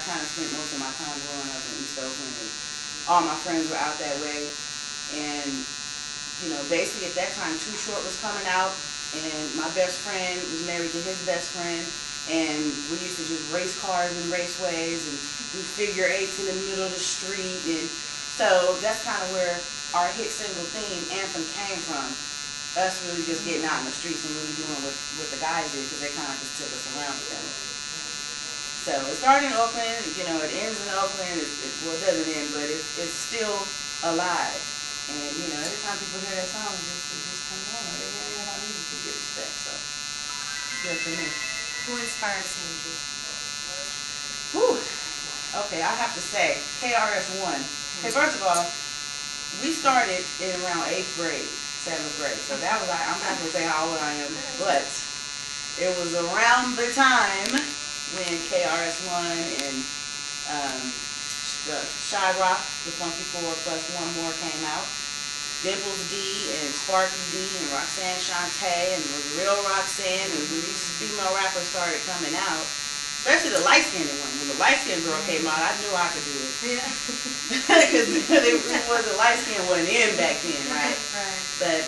kind of spent most of my time growing up in East Oakland, and all my friends were out that way. And you know, basically at that time, Too Short was coming out, and my best friend was married to his best friend, and we used to just race cars and raceways and do figure eights in the middle of the street. And so that's kind of where our hit single theme, Anthem, came from. Us really just getting out in the streets and really doing what the guys did, because they kind of just took us around with them. So it started in Oakland, you know, it ends in Oakland. Well, it doesn't end, but it's still alive. And, you know, every time people hear that song, it just comes on. They hear about music, they get respect. So it's good for me. Who inspired CMG? Whew. Okay, I have to say, KRS-One. Okay, first of all, we started in around 8th grade. 7th grade. So that was, I'm not going to say how old I am, but it was around the time when KRS-One and Shy Rock, the Funky Four plus One More came out. Dimples D and Sparky D and Roxanne Shante and the real Roxanne, and when these female rappers started coming out, especially the light-skinned one. When the light-skinned girl came out, I knew I could do it. Yeah. Because it wasn't light-skinned, wasn't in back then, right? Right. But,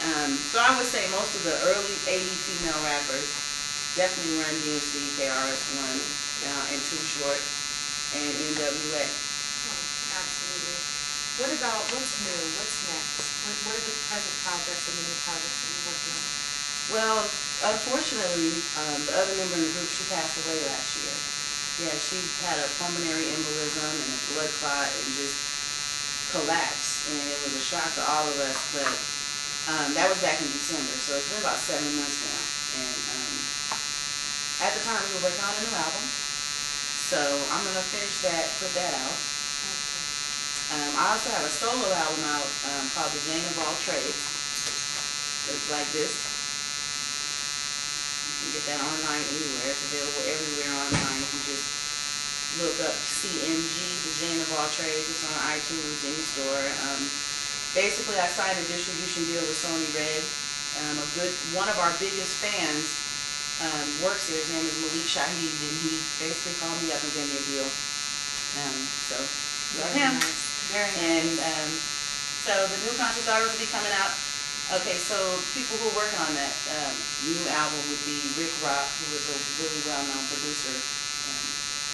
so I would say most of the early 80s female rappers definitely Run DMC, KRS-One, and Too Short, and NWA. Oh, absolutely. What about, what's new? What's next? What are the present projects and the new projects that you're working on? Well, unfortunately, the other member in the group, she passed away last year. Yeah, she had a pulmonary embolism and a blood clot and just collapsed. And it was a shock to all of us, but that was back in December, so it's been about 7 months now. And at the time, we were working on a new album. So I'm going to finish that, put that out. I also have a solo album out called The Jane of All Trades. Looks like this. You can get that online anywhere. It's available everywhere online. If you just look up CMG, The Jane of All Trades. It's on iTunes, any store. Basically, I signed a distribution deal with Sony Red. One of our biggest fans works there. His name is Malik Shahid, and he basically called me up and gave me a deal. So love him. Nice. Very And nice. so the new Conscious Artists will be coming out. Okay, so people who are working on that new album would be Rick Rock, who is a really well-known producer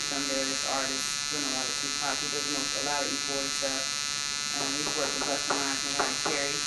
from various artists, doing a lot of Tupac. He does a lot of E40 stuff. We've worked with Busta Rhymes and Carryl.